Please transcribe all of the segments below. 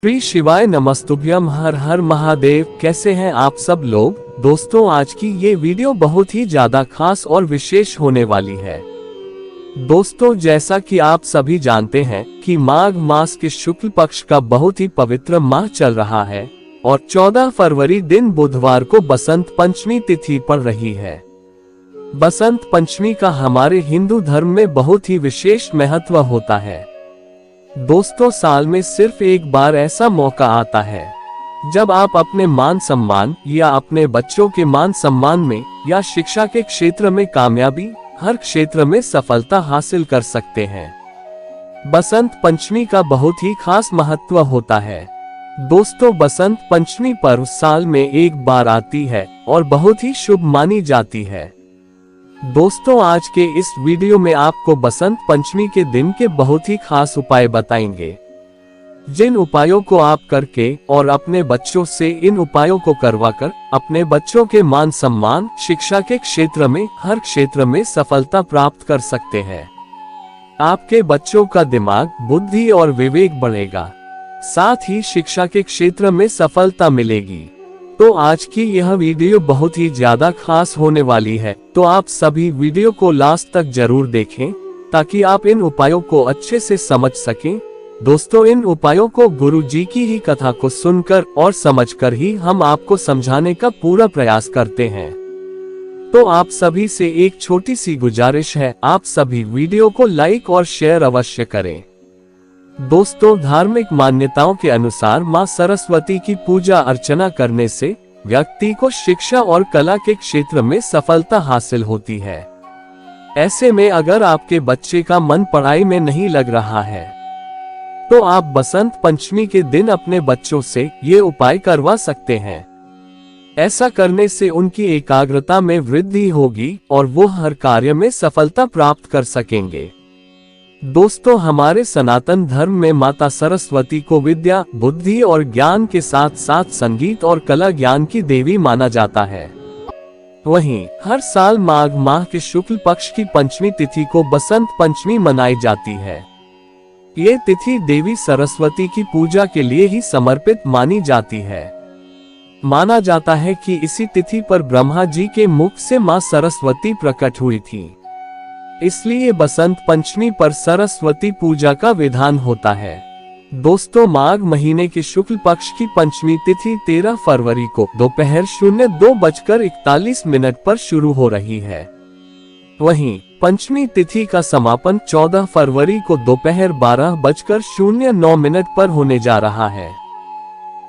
श्री शिवाय नमस्तुभ्यम। हर हर महादेव। कैसे हैं आप सब लोग। दोस्तों, आज की ये वीडियो बहुत ही ज्यादा खास और विशेष होने वाली है। दोस्तों, जैसा कि आप सभी जानते हैं कि माघ मास के शुक्ल पक्ष का बहुत ही पवित्र माह चल रहा है और 14 फरवरी दिन बुधवार को बसंत पंचमी तिथि पड़ रही है। बसंत पंचमी का हमारे हिंदू धर्म में बहुत ही विशेष महत्व होता है। दोस्तों, साल में सिर्फ एक बार ऐसा मौका आता है जब आप अपने मान सम्मान या अपने बच्चों के मान सम्मान में या शिक्षा के क्षेत्र में कामयाबी, हर क्षेत्र में सफलता हासिल कर सकते हैं। बसंत पंचमी का बहुत ही खास महत्व होता है। दोस्तों, बसंत पंचमी पर्व साल में एक बार आती है और बहुत ही शुभ मानी जाती है। दोस्तों, आज के इस वीडियो में आपको बसंत पंचमी के दिन के बहुत ही खास उपाय बताएंगे, जिन उपायों को आप करके और अपने बच्चों से इन उपायों को करवाकर अपने बच्चों के मान सम्मान, शिक्षा के क्षेत्र में, हर क्षेत्र में सफलता प्राप्त कर सकते हैं। आपके बच्चों का दिमाग, बुद्धि और विवेक बढ़ेगा, साथ ही शिक्षा के क्षेत्र में सफलता मिलेगी। तो आज की यह वीडियो बहुत ही ज्यादा खास होने वाली है, तो आप सभी वीडियो को लास्ट तक जरूर देखें ताकि आप इन उपायों को अच्छे से समझ सकें। दोस्तों, इन उपायों को गुरु जी की ही कथा को सुनकर और समझकर ही हम आपको समझाने का पूरा प्रयास करते हैं। तो आप सभी से एक छोटी सी गुजारिश है, आप सभी वीडियो को लाइक और शेयर अवश्य करें। दोस्तों, धार्मिक मान्यताओं के अनुसार मां सरस्वती की पूजा अर्चना करने से व्यक्ति को शिक्षा और कला के क्षेत्र में सफलता हासिल होती है। ऐसे में अगर आपके बच्चे का मन पढ़ाई में नहीं लग रहा है तो आप बसंत पंचमी के दिन अपने बच्चों से ये उपाय करवा सकते हैं। ऐसा करने से उनकी एकाग्रता में वृद्धि होगी और वो हर कार्य में सफलता प्राप्त कर सकेंगे। दोस्तों, हमारे सनातन धर्म में माता सरस्वती को विद्या, बुद्धि और ज्ञान के साथ साथ संगीत और कला ज्ञान की देवी माना जाता है। वहीं हर साल माघ माह के शुक्ल पक्ष की पंचमी तिथि को बसंत पंचमी मनाई जाती है। ये तिथि देवी सरस्वती की पूजा के लिए ही समर्पित मानी जाती है। माना जाता है कि इसी तिथि पर ब्रह्मा जी के मुख से मां सरस्वती प्रकट हुई थी, इसलिए बसंत पंचमी पर सरस्वती पूजा का विधान होता है। दोस्तों, माघ महीने के शुक्ल पक्ष की पंचमी तिथि 13 फरवरी को दोपहर 02:41 पर शुरू हो रही है। वहीं पंचमी तिथि का समापन 14 फरवरी को दोपहर 12:09 पर होने जा रहा है।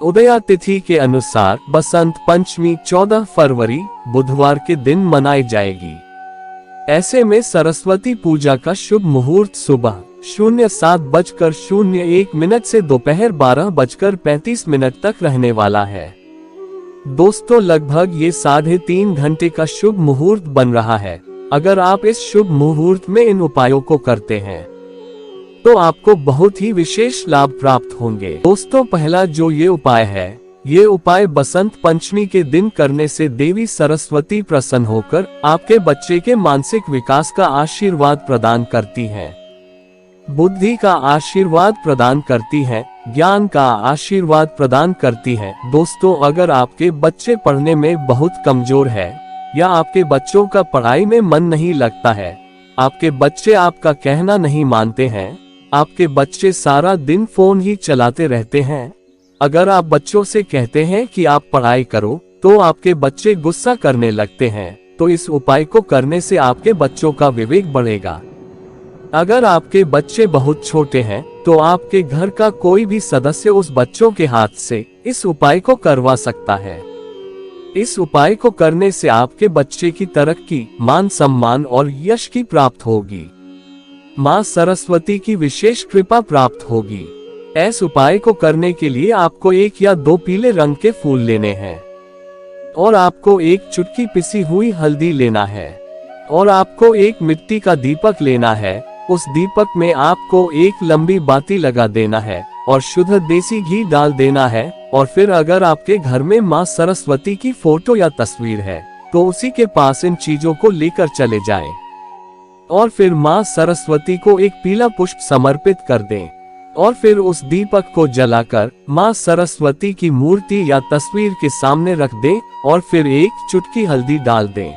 उदया तिथि के अनुसार बसंत पंचमी 14 फरवरी बुधवार के दिन मनाई जाएगी। ऐसे में सरस्वती पूजा का शुभ मुहूर्त सुबह 07:01 से दोपहर 12:35 तक रहने वाला है। दोस्तों, लगभग ये 3.5 घंटे का शुभ मुहूर्त बन रहा है। अगर आप इस शुभ मुहूर्त में इन उपायों को करते हैं तो आपको बहुत ही विशेष लाभ प्राप्त होंगे। दोस्तों, पहला जो ये उपाय है, ये उपाय बसंत पंचमी के दिन करने से देवी सरस्वती प्रसन्न होकर आपके बच्चे के मानसिक विकास का आशीर्वाद प्रदान करती हैं, बुद्धि का आशीर्वाद प्रदान करती हैं, ज्ञान का आशीर्वाद प्रदान करती हैं। दोस्तों, अगर आपके बच्चे पढ़ने में बहुत कमजोर है या आपके बच्चों का पढ़ाई में मन नहीं लगता है, आपके बच्चे आपका कहना नहीं मानते हैं, आपके बच्चे सारा दिन फोन ही चलाते रहते हैं, अगर आप बच्चों से कहते हैं कि आप पढ़ाई करो तो आपके बच्चे गुस्सा करने लगते हैं, तो इस उपाय को करने से आपके बच्चों का विवेक बढ़ेगा। अगर आपके बच्चे बहुत छोटे हैं तो आपके घर का कोई भी सदस्य उस बच्चों के हाथ से इस उपाय को करवा सकता है। इस उपाय को करने से आपके बच्चे की तरक्की, मान सम्मान और यश की प्राप्त होगी। मां सरस्वती की विशेष कृपा प्राप्त होगी। इस उपाय को करने के लिए आपको 1 या 2 पीले रंग के फूल लेने हैं और आपको 1 चुटकी पिसी हुई हल्दी लेना है और आपको 1 मिट्टी का दीपक लेना है। उस दीपक में आपको 1 लंबी बाती लगा देना है और शुद्ध देसी घी डाल देना है। और फिर अगर आपके घर में मां सरस्वती की फोटो या तस्वीर है तो उसी के पास इन चीजों को लेकर चले जाएं और फिर मां सरस्वती को 1 पीला पुष्प समर्पित कर दें और फिर उस दीपक को जलाकर माँ सरस्वती की मूर्ति या तस्वीर के सामने रख दें और फिर एक चुटकी हल्दी डाल दें।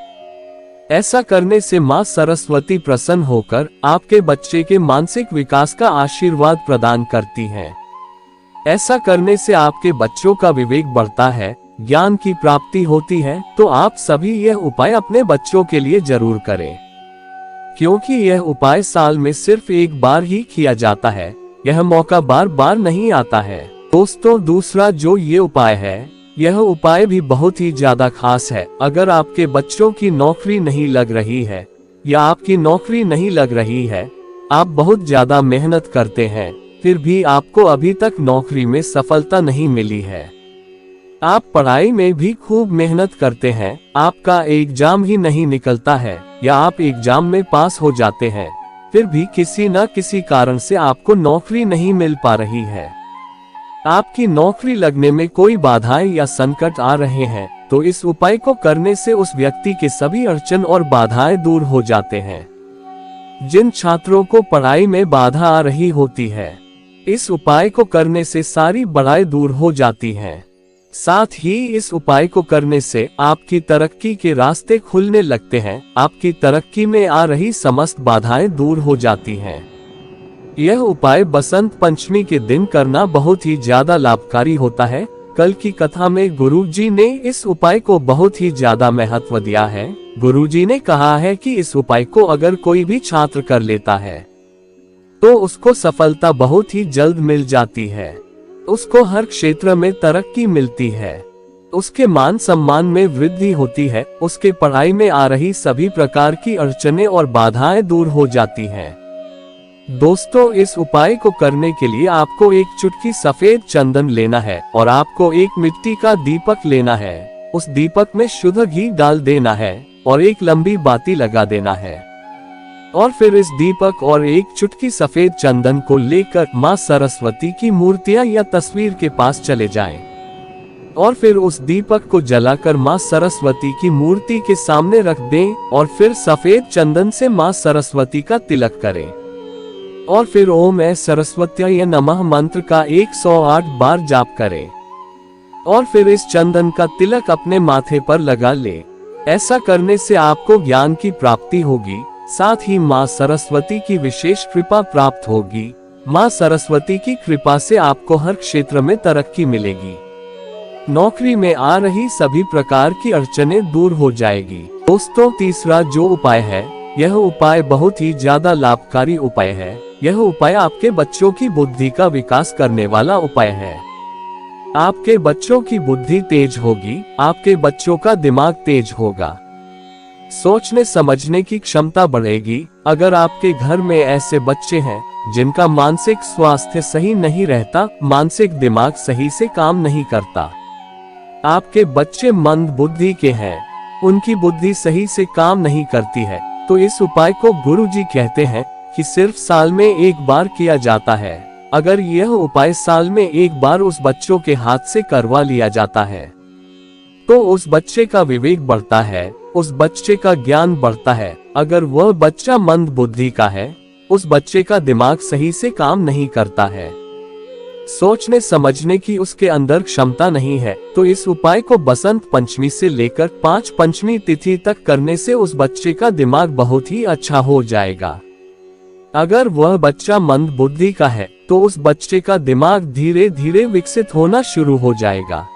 ऐसा करने से माँ सरस्वती प्रसन्न होकर आपके बच्चे के मानसिक विकास का आशीर्वाद प्रदान करती हैं। ऐसा करने से आपके बच्चों का विवेक बढ़ता है, ज्ञान की प्राप्ति होती है। तो आप सभी यह उपाय अपने बच्चों के लिए जरूर करें, क्योंकि यह उपाय साल में सिर्फ एक बार ही किया जाता है। यह मौका बार बार नहीं आता है। दोस्तों, दूसरा जो ये उपाय है, यह उपाय भी बहुत ही ज्यादा खास है। अगर आपके बच्चों की नौकरी नहीं लग रही है या आपकी नौकरी नहीं लग रही है, आप बहुत ज्यादा मेहनत करते हैं, फिर भी आपको अभी तक नौकरी में सफलता नहीं मिली है। आप पढ़ाई में भी खूब मेहनत करते हैं, आपका एग्जाम ही नहीं निकलता है या आप एग्जाम में पास हो जाते हैं, फिर भी किसी न किसी कारण से आपको नौकरी नहीं मिल पा रही है। आपकी नौकरी लगने में कोई बाधाएं या संकट आ रहे हैं, तो इस उपाय को करने से उस व्यक्ति के सभी अड़चन और बाधाएं दूर हो जाते हैं। जिन छात्रों को पढ़ाई में बाधा आ रही होती है, इस उपाय को करने से सारी बाधाएं दूर हो जाती हैं। साथ ही इस उपाय को करने से आपकी तरक्की के रास्ते खुलने लगते हैं। आपकी तरक्की में आ रही समस्त बाधाएं दूर हो जाती हैं। यह उपाय बसंत पंचमी के दिन करना बहुत ही ज्यादा लाभकारी होता है। कल की कथा में गुरुजी ने इस उपाय को बहुत ही ज्यादा महत्व दिया है। गुरुजी ने कहा है कि इस उपाय को अगर कोई भी छात्र कर लेता है तो उसको सफलता बहुत ही जल्द मिल जाती है। उसको हर क्षेत्र में तरक्की मिलती है, उसके मान सम्मान में वृद्धि होती है, उसके पढ़ाई में आ रही सभी प्रकार की अड़चनें और बाधाएं दूर हो जाती हैं। दोस्तों, इस उपाय को करने के लिए आपको एक चुटकी सफेद चंदन लेना है और आपको एक मिट्टी का दीपक लेना है। उस दीपक में शुद्ध घी डाल देना है और एक लंबी बाती लगा देना है। और फिर इस दीपक और एक चुटकी सफेद चंदन को लेकर माँ सरस्वती की मूर्तियां या तस्वीर के पास चले जाएं। और फिर उस दीपक को जलाकर माँ सरस्वती की मूर्ति के सामने रख दें और फिर सफेद चंदन से माँ सरस्वती का तिलक करें। और फिर ओम ऐ सरस्वत्याय नमः मंत्र का 108 बार जाप करें और फिर इस चंदन का तिलक अपने माथे पर लगा ले। ऐसा करने से आपको ज्ञान की प्राप्ति होगी, साथ ही माँ सरस्वती की विशेष कृपा प्राप्त होगी। माँ सरस्वती की कृपा से आपको हर क्षेत्र में तरक्की मिलेगी। नौकरी में आ रही सभी प्रकार की अड़चनें दूर हो जाएगी। दोस्तों, तीसरा जो उपाय है, यह उपाय बहुत ही ज्यादा लाभकारी उपाय है। यह उपाय आपके बच्चों की बुद्धि का विकास करने वाला उपाय है। आपके बच्चों की बुद्धि तेज होगी, आपके बच्चों का दिमाग तेज होगा, सोचने समझने की क्षमता बढ़ेगी। अगर आपके घर में ऐसे बच्चे हैं जिनका मानसिक स्वास्थ्य सही नहीं रहता, मानसिक दिमाग सही से काम नहीं करता, आपके बच्चे मंद बुद्धि के हैं, उनकी बुद्धि सही से काम नहीं करती है, तो इस उपाय को गुरुजी कहते हैं कि सिर्फ साल में एक बार किया जाता है। अगर यह उपाय साल में एक बार उस बच्चों के हाथ से करवा लिया जाता है तो उस बच्चे का विवेक बढ़ता है, उस बच्चे का ज्ञान बढ़ता है। अगर वह बच्चा मंद बुद्धि का है, उस बच्चे का दिमाग सही से काम नहीं करता है, सोचने समझने की उसके अंदर क्षमता नहीं है, तो इस उपाय को बसंत पंचमी से लेकर 5 पंचमी तिथि तक करने से उस बच्चे का दिमाग बहुत ही अच्छा हो जाएगा। अगर वह बच्चा मंद बुद्धि का है तो उस बच्चे का दिमाग धीरे धीरे विकसित होना शुरू हो जाएगा।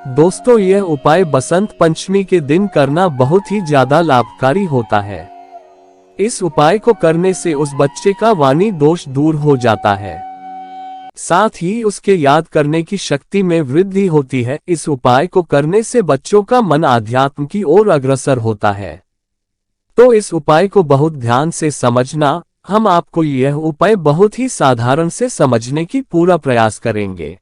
दोस्तों, यह उपाय बसंत पंचमी के दिन करना बहुत ही ज्यादा लाभकारी होता है। इस उपाय को करने से उस बच्चे का वाणी दोष दूर हो जाता है, साथ ही उसके याद करने की शक्ति में वृद्धि होती है। इस उपाय को करने से बच्चों का मन आध्यात्म की ओर अग्रसर होता है। तो इस उपाय को बहुत ध्यान से समझना। हम आपको यह उपाय बहुत ही साधारण से समझने की पूरा प्रयास करेंगे।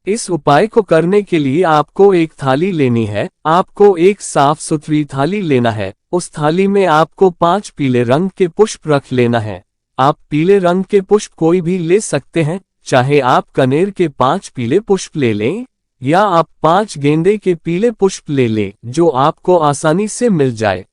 इस उपाय को करने के लिए आपको एक थाली लेनी है। आपको एक साफ सुथरी थाली लेना है। उस थाली में आपको 5 पीले रंग के पुष्प रख लेना है। आप पीले रंग के पुष्प कोई भी ले सकते हैं, चाहे आप कनेर के 5 पीले पुष्प ले लें या आप 5 गेंदे के पीले पुष्प ले लें, जो आपको आसानी से मिल जाए।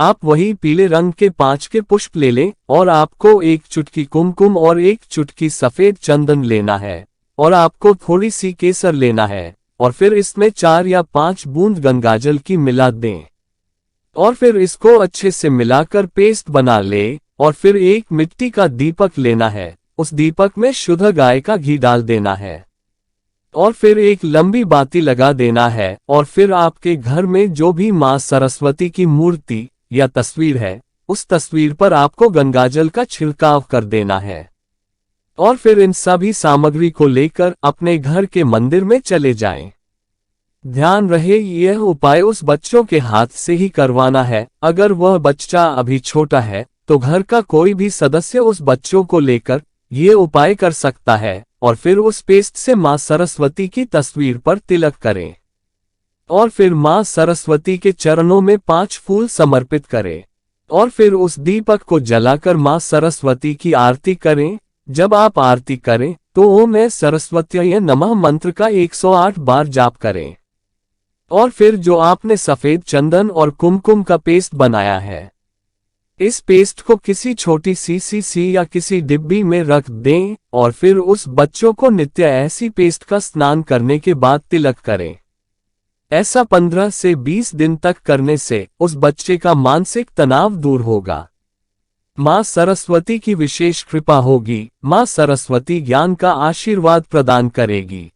आप वही पीले रंग के 5 के पुष्प ले लें और आपको एक चुटकी कुमकुम और एक चुटकी सफेद चंदन लेना है और आपको थोड़ी सी केसर लेना है और फिर इसमें 4 या 5 बूंद गंगाजल की मिला दें और फिर इसको अच्छे से मिलाकर पेस्ट बना ले और फिर एक मिट्टी का दीपक लेना है, उस दीपक में शुद्ध गाय का घी डाल देना है और फिर एक लंबी बाती लगा देना है और फिर आपके घर में जो भी मां सरस्वती की मूर्ति या तस्वीर है उस तस्वीर पर आपको गंगाजल का छिड़काव कर देना है और फिर इन सभी सामग्री को लेकर अपने घर के मंदिर में चले जाएं। ध्यान रहे यह उपाय उस बच्चों के हाथ से ही करवाना है। अगर वह बच्चा अभी छोटा है तो घर का कोई भी सदस्य उस बच्चों को लेकर ये उपाय कर सकता है और फिर उस पेस्ट से मां सरस्वती की तस्वीर पर तिलक करें और फिर मां सरस्वती के चरणों में 5 फूल समर्पित करें और फिर उस दीपक को जलाकर मां सरस्वती की आरती करें। जब आप आरती करें तो ओम सरस्वत्यै नमः मंत्र का 108 बार जाप करें और फिर जो आपने सफेद चंदन और कुमकुम का पेस्ट बनाया है इस पेस्ट को किसी छोटी सी या किसी डिब्बी में रख दें और फिर उस बच्चों को नित्य ऐसी पेस्ट का स्नान करने के बाद तिलक करें। ऐसा 15 से 20 दिन तक करने से उस बच्चे का मानसिक तनाव दूर होगा। मां सरस्वती की विशेष कृपा होगी। मां सरस्वती ज्ञान का आशीर्वाद प्रदान करेगी।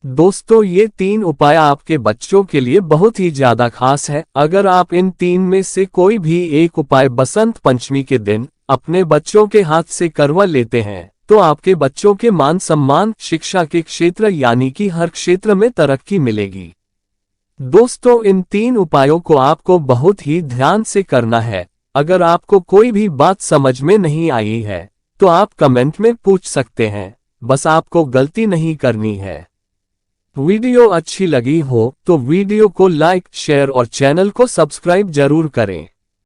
दोस्तों, ये 3 उपाय आपके बच्चों के लिए बहुत ही ज्यादा खास है। अगर आप इन 3 में से कोई भी एक उपाय बसंत पंचमी के दिन अपने बच्चों के हाथ से करवा लेते हैं तो आपके बच्चों के मान सम्मान, शिक्षा के क्षेत्र यानी कि हर क्षेत्र में तरक्की मिलेगी। दोस्तों, इन 3 उपायों को आपको बहुत ही ध्यान से करना है। अगर आपको कोई भी बात समझ में नहीं आई है तो आप कमेंट में पूछ सकते हैं, बस आपको गलती नहीं करनी है। वीडियो अच्छी लगी हो तो वीडियो को लाइक, शेयर और चैनल को सब्सक्राइब जरूर करें।